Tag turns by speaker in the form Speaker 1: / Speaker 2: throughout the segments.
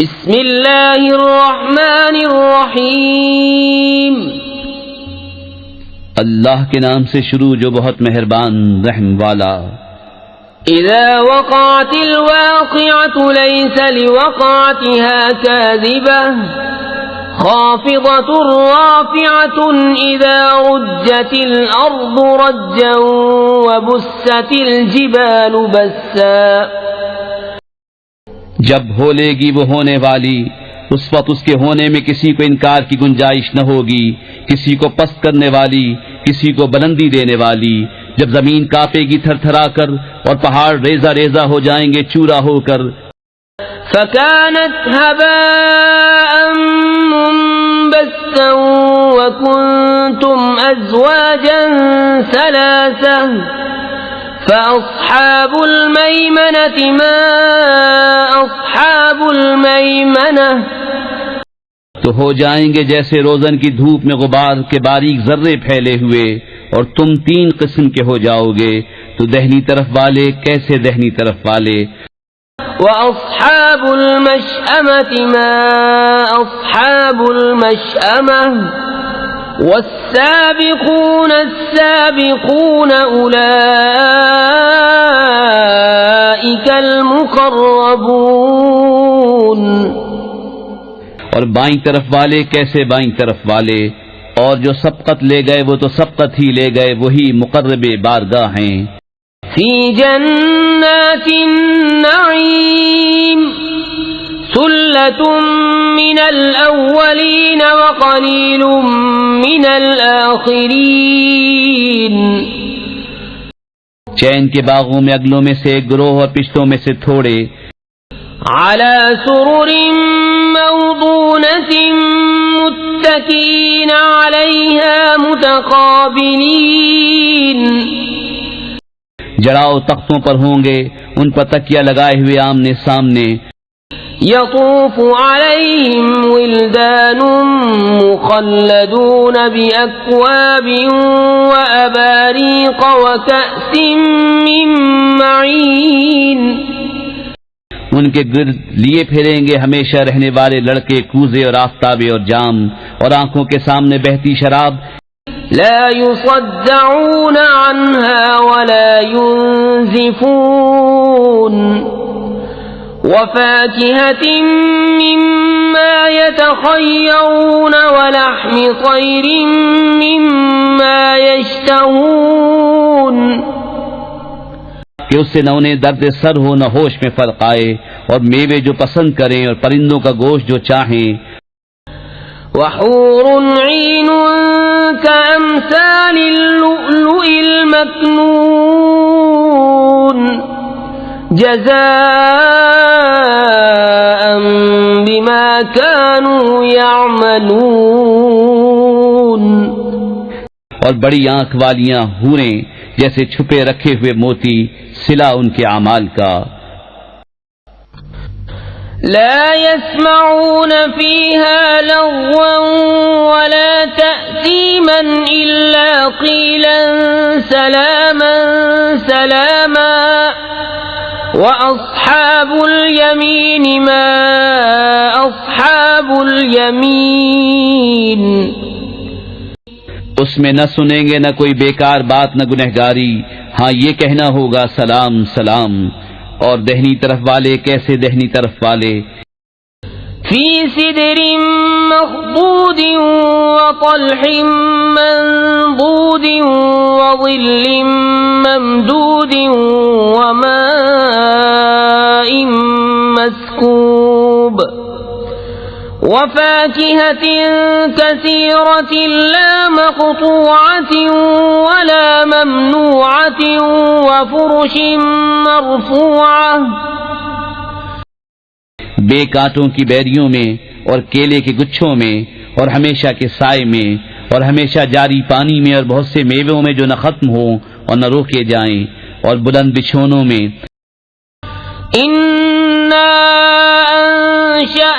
Speaker 1: بسم اللہ الرحمن الرحیم،
Speaker 2: اللہ کے نام سے شروع جو بہت مہربان رحم والا۔
Speaker 1: اذا وقعت الواقعة ليس لوقعتها كاذبة خافضة رافعة إذا رجت الأرض رجا وبست الجبال بسا۔
Speaker 2: جب ہولے گی وہ ہونے والی، اس وقت اس کے ہونے میں کسی کو انکار کی گنجائش نہ ہوگی، کسی کو پست کرنے والی، کسی کو بلندی دینے والی۔ جب زمین کانپے گی تھر تھرا کر اور پہاڑ ریزہ ریزہ ہو جائیں گے چورا ہو کر۔
Speaker 1: فكانت هباء منبثا وكنتم أزواجا ثلاثة فأصحاب الميمنة ما أصحاب الميمنة۔
Speaker 2: تو ہو جائیں گے جیسے روزن کی دھوپ میں غبار کے باریک ذرے پھیلے ہوئے، اور تم تین قسم کے ہو جاؤ گے، تو دہنی طرف والے کیسے دہنی طرف والے۔
Speaker 1: وأصحاب المشأمة ما أصحاب المشأمة والسابقون السابقون أولئك المقربون۔
Speaker 2: اور بائیں طرف والے کیسے بائیں طرف والے، اور جو سبقت لے گئے وہ تو سبقت ہی لے گئے، وہی مقرب بارگاہ ہیں۔
Speaker 1: فی جنات النعیم ثلۃ من الاولین وقلیل من الآخرین۔
Speaker 2: چین کے باغوں میں اگلوں میں سے ایک گروہ اور پچھلوں میں سے تھوڑے۔
Speaker 1: علی سرر موضونۃ متکئین علیہا متقابلین۔
Speaker 2: جڑاؤ تختوں پر ہوں گے، ان پر تکیہ لگائے ہوئے آمنے سامنے۔
Speaker 1: یطوف علیہم ولدان مخلدون بأکواب وأباریق وکأس من معین۔
Speaker 2: ان کے گرد لیے پھریں گے ہمیشہ رہنے والے لڑکے، کوزے اور آفتابے اور جام، اور آنکھوں کے سامنے بہتی شراب۔
Speaker 1: لا يصدعون عنها ولا ينزفون وفاكهة مما يتخيرون ولحم طير مما يشتهون۔
Speaker 2: کہ اس سے نہ انہیں درد سر ہو نہ ہوش میں فرق آئے، اور میوے جو پسند کریں اور پرندوں کا گوشت جو چاہیں۔
Speaker 1: وحور عین كأمثال اللؤلؤ المكنون جزاء بما كانوا يعملون۔
Speaker 2: اور بڑی آنکھ والیاں حوریں جیسے چھپے رکھے ہوئے موتی، صلہ ان کے اعمال کا۔
Speaker 1: لا يسمعون فيها لغوا ولا تأثيما إلا قيلا سلاما سلاما وأصحاب اليمين ما أصحاب اليمين۔
Speaker 2: اس میں نہ سنیں گے نہ کوئی بیکار بات نہ گنہگاری، ہاں یہ کہنا ہوگا سلام سلام۔ اور دہنی طرف والے کیسے دہنی طرف والے۔
Speaker 1: فی سدر مخضود وطلح منضود وظل ممدود وماء مسکوب وفاكهة كثيرة لا مقطوعة ولا ممنوعة وفرش مرفوعة۔
Speaker 2: بے کانٹوں کی بیریوں میں اور کیلے کے گچھوں میں اور ہمیشہ کے سائے میں اور ہمیشہ جاری پانی میں اور بہت سے میووں میں جو نہ ختم ہوں اور نہ روکے جائیں، اور بلند بچھونوں میں۔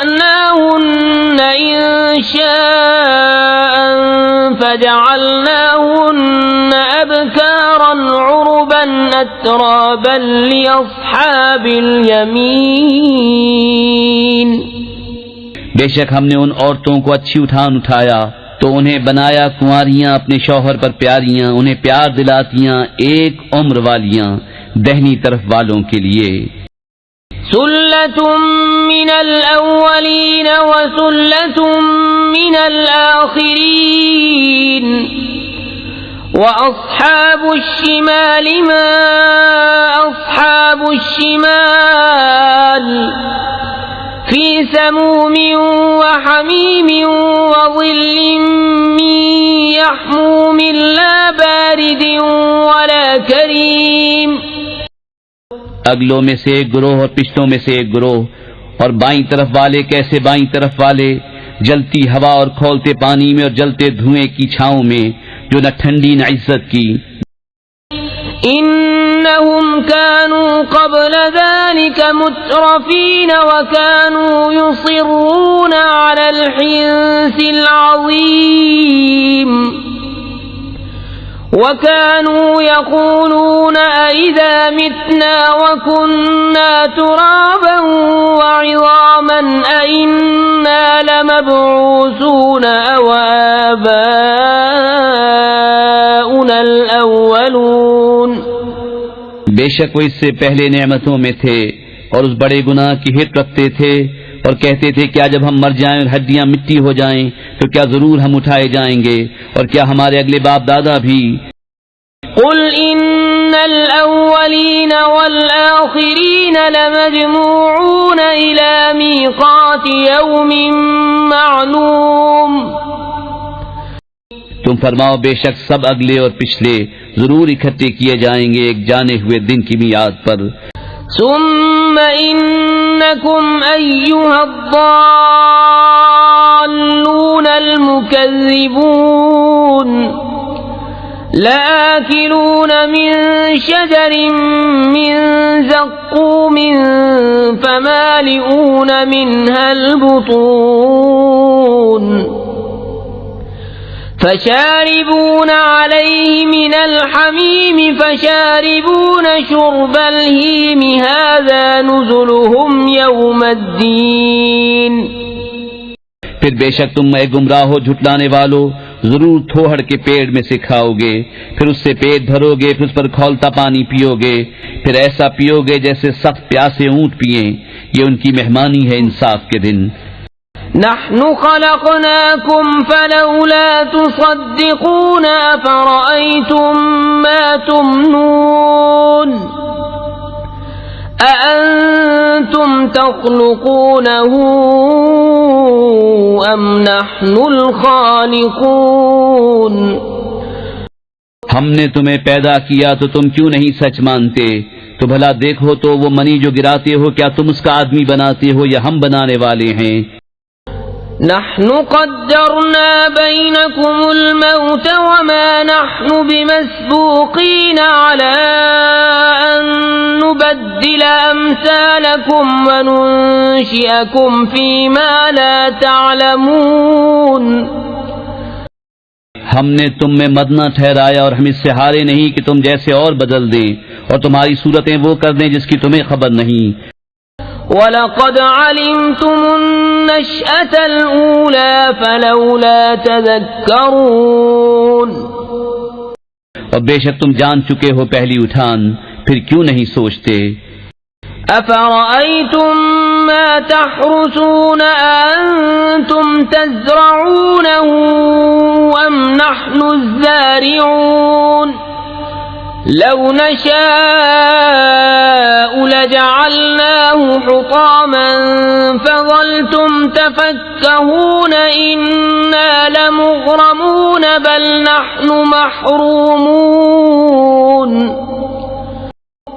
Speaker 1: انشأناهن انشاء فجعلناهن أبكارا عربا أترابا لأصحاب اليمين۔
Speaker 2: بے شک ہم نے ان عورتوں کو اچھی اٹھایا تو انہیں بنایا کنواریاں اپنے شوہر پر پیاریاں، انہیں پیار دلاتیاں ایک عمر والیاں دہنی طرف والوں کے لیے۔
Speaker 1: سلة من الأولين وسلة من الآخرين وأصحاب الشمال ما أصحاب الشمال في سموم وحميم وظل من يحموم لا بارد ولا كريم۔
Speaker 2: اگلوں میں سے ایک گروہ اور پچھلوں میں سے ایک گروہ، اور بائیں طرف والے کیسے بائیں طرف والے، جلتی ہوا اور کھولتے پانی میں اور جلتے دھوئیں کی چھاؤں میں، جو نہ ٹھنڈی نہ عزت کی۔
Speaker 1: انہم كانوا قبل ذلك مترفین وكانوا يصرون على الحنث العظیم وكانوا يقولون أئذا متنا وكنا ترابا وعظاما أئنا لمبعوثون أو آباؤنا الأولون۔
Speaker 2: بے شک وہ اس سے پہلے نعمتوں میں تھے اور اس بڑے گناہ کی ہٹ رکھتے تھے اور کہتے تھے کیا جب ہم مر جائیں اور ہڈیاں مٹی ہو جائیں تو کیا ضرور ہم اٹھائے جائیں گے، اور کیا ہمارے اگلے باپ دادا بھی؟
Speaker 1: قل ان الاولین والآخرین لمجموعون الى میقات یوم معلوم۔
Speaker 2: تم فرماؤ بے شک سب اگلے اور پچھلے ضرور اکٹھے کیے جائیں گے ایک جانے ہوئے دن کی میعاد پر۔
Speaker 1: ثم انکم ایھا الضالون المکذبون لآکلون من شجر من زقوم فمالئون منها البطون فشاربون عليه من الحميم فشاربون شرب الهيم هذا نزلهم يوم الدين۔
Speaker 2: پھر بے شک تم اے گمراہ ہو جھٹلانے والو ضرور تھوہڑ کے پیڑ میں سے کھاؤ گے، پھر اس سے پیٹ بھرو گے، پھر اس پر کھولتا پانی پیو گے، پھر ایسا پیو گے جیسے سخت پیاسے اونٹ پئیں۔ یہ ان کی مہمانی ہے انصاف کے دن۔
Speaker 1: نحن خلقناكم فلولا تصدقون أفرأيتم ما تمنون أأنتم تخلقونه أم نحن الخالقون۔
Speaker 2: ہم نے تمہیں پیدا کیا تو تم کیوں نہیں سچ مانتے؟ تو بھلا دیکھو تو وہ منی جو گراتے ہو کیا تم اس کا آدمی بناتے ہو یا ہم بنانے والے ہیں؟
Speaker 1: نحن قدرنا بينكم الموت وما نحن بمسبوقين على أن نبدل أمثالكم وننشئكم فيما لا تعلمون۔
Speaker 2: ہم نے تم میں مد نہ ٹھہرایا اور ہم اس سے ہارے نہیں کہ تم جیسے اور بدل دیں اور تمہاری صورتیں وہ کر دیں جس کی تمہیں خبر نہیں۔
Speaker 1: وَلَقَدْ عَلِمْتُمُ النَّشْأَةَ الْأُولَى فَلَوْلَا تَذَكَّرُونَ۔
Speaker 2: اور بے شک تم جان چکے ہو پہلی اٹھان، پھر کیوں نہیں سوچتے؟
Speaker 1: أَفَرَأَيْتُم مَّا تَحْرُثُونَ أَأَنتُمْ تَزْرَعُونَهُ أَمْ نَحْنُ الزَّارِعُونَ لَوْ نَشَاءُ لَجَعَلْنَاهُ حُطَامًا فَظَلْتُمْ تَفَكَّهُونَ إِنَّا لَمُغْرَمُونَ بَلْ نَحْنُ مَحْرُومُونَ۔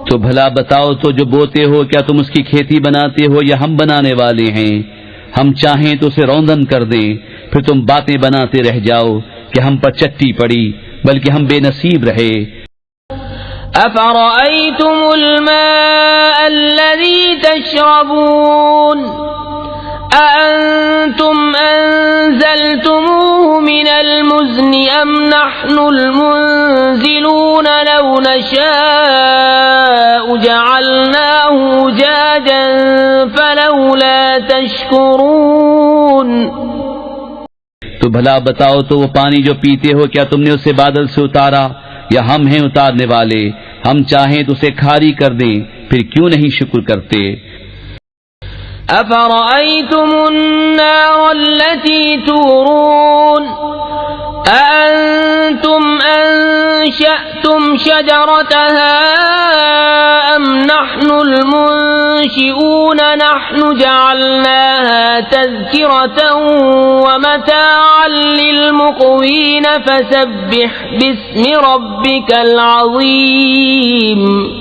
Speaker 2: تو بھلا بتاؤ تو جو بوتے ہو کیا تم اس کی کھیتی بناتے ہو یا ہم بنانے والے ہیں؟ ہم چاہیں تو اسے روندن کر دیں، پھر تم باتیں بناتے رہ جاؤ کہ ہم پر چٹی پڑی، بلکہ ہم بے نصیب رہے۔
Speaker 1: أَفَرَأَيْتُمُ الْمَاءَ الَّذِي تَشْرَبُونَ أَأَنْتُمْ أَنزَلْتُمُوهُ مِنَ الْمُزْنِ أَمْ نَحْنُ الْمُنزِلُونَ لَوْ نَشَاءُ جَعَلْنَاهُ أُجَاجًا فَلَوْلَا تَشْكُرُونَ۔
Speaker 2: بھلا بتاؤ تو وہ پانی جو پیتے ہو کیا تم نے اسے بادل سے اتارا یا ہم ہیں اتارنے والے؟ ہم چاہیں تو اسے کھاری کر دیں، پھر کیوں نہیں شکر کرتے؟
Speaker 1: أفرأيتم النار التي تورون أأنتم أنشأتم شجرتها أم نحن المنشئون نحن جعلناها تذكرة ومتاعا للمقوين فسبح باسم ربك العظيم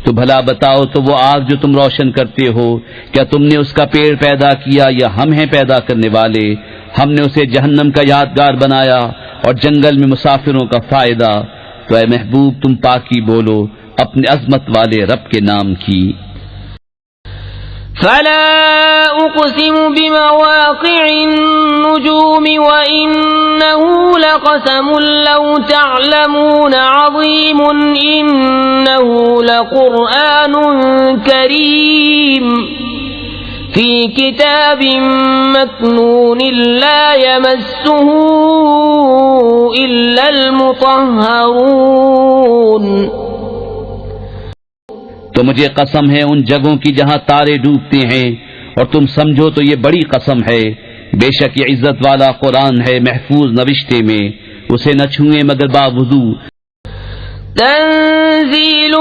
Speaker 2: تو بھلا بتاؤ تو وہ آگ جو تم روشن کرتے ہو کیا تم نے اس کا پیڑ پیدا کیا یا ہم ہیں پیدا کرنے والے؟ ہم نے اسے جہنم کا یادگار بنایا اور جنگل میں مسافروں کا فائدہ۔ تو اے محبوب تم پاکی بولو اپنے عظمت والے رب کے نام کی۔
Speaker 1: فلا أقسم بمواقع النجوم وإنه لقسم لو تعلمون عظيم إنه لقرآن كريم في كتاب مكنون لا يمسه إلا المطهرون۔
Speaker 2: تو مجھے قسم ہے ان جگہوں کی جہاں تارے ڈوبتے ہیں، اور تم سمجھو تو یہ بڑی قسم ہے، بے شک یہ عزت والا قرآن ہے محفوظ نوشتے میں، اسے نہ چھوئیں مگر باوضو۔
Speaker 1: تنزیل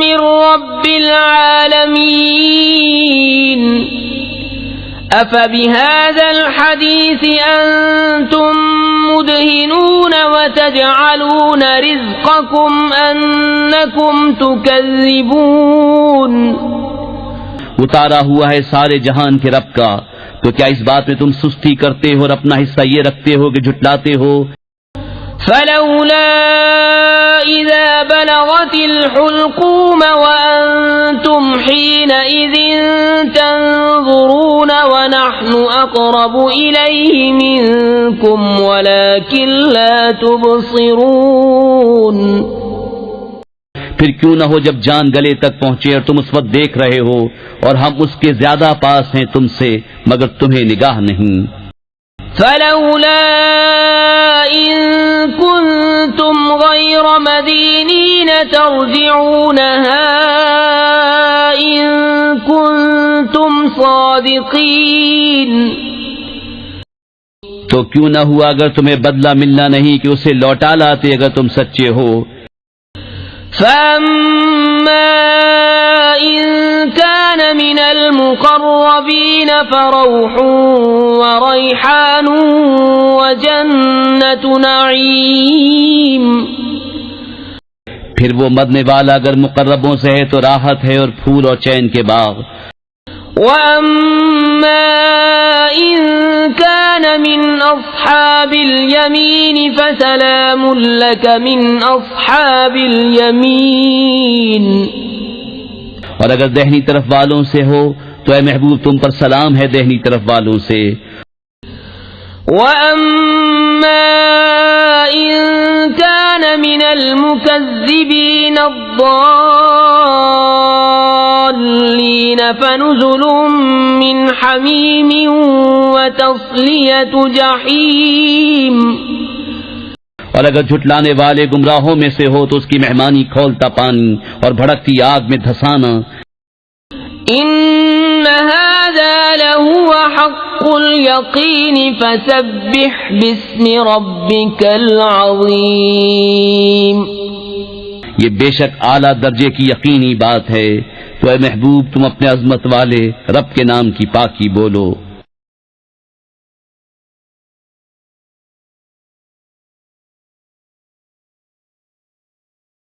Speaker 1: من رب العالمین افبهذا الحديث انتم مدهنون وتجعلون رزقكم انكم تكذبون۔
Speaker 2: اتارا ہوا ہے سارے جہان کے رب کا، تو کیا اس بات میں تم سستی کرتے ہو اور اپنا حصہ یہ رکھتے ہو کہ جھٹلاتے ہو؟
Speaker 1: فلولا اذا بلغت الحلقوم وانتم حينئذ تنظرون ونحن اقرب اليه منكم ولكن لا تبصرون۔
Speaker 2: پھر کیوں نہ ہو جب جان گلے تک پہنچے اور تم اس وقت دیکھ رہے ہو اور ہم اس کے زیادہ پاس ہیں تم سے مگر تمہیں نگاہ نہیں۔
Speaker 1: فلولا إن كنتم غير مدينين ترجعونها إن كنتم صادقين۔
Speaker 2: تو کیوں نہ ہوا اگر تمہیں بدلہ ملنا نہیں کہ اسے لوٹا لاتے اگر تم سچے ہو۔
Speaker 1: فَأَمَّا إِن كَانَ مِنَ الْمُقَرَّبِينَ فَرَوْحٌ وَرَيْحَانٌ وَجَنَّةُ نَعِيمٍ۔
Speaker 2: پھر وہ مرنے والا اگر مقربوں سے ہے تو راحت ہے اور پھول اور چین کے باغ۔
Speaker 1: وَأَمَّا إِن كَانَ مِنْ أَصْحَابِ الْيَمِينِ فَسَلَامٌ لَكَ مِنْ أَصْحَابِ الْيَمِينِ۔
Speaker 2: اور اگر دہنی طرف والوں سے ہو تو اے محبوب تم پر سلام ہے دہنی طرف والوں سے۔
Speaker 1: وَأَمَّا إِن كَانَ مِنَ الْمُكَذِّبِينَ الضَّالِّينَ فَنُزُلٌ مِّنْ حَمِيمٍ وَتَصْلِيَةُ جَحِيمٍ۔
Speaker 2: اور اگر جھٹلانے والے گمراہوں میں سے ہو تو اس کی مہمانی کھولتا پانی اور بھڑکتی آگ میں دھسانا۔
Speaker 1: إِنَّ هَذَا لَهُوَ حَقُّ الْيَقِينِ فَسَبِّحْ بِاسْمِ رَبِّكَ الْعَظِيمِ۔
Speaker 2: یہ بے شک اعلیٰ درجے کی یقینی بات ہے، تو اے محبوب تم اپنے عظمت والے رب کے نام کی پاکی بولو۔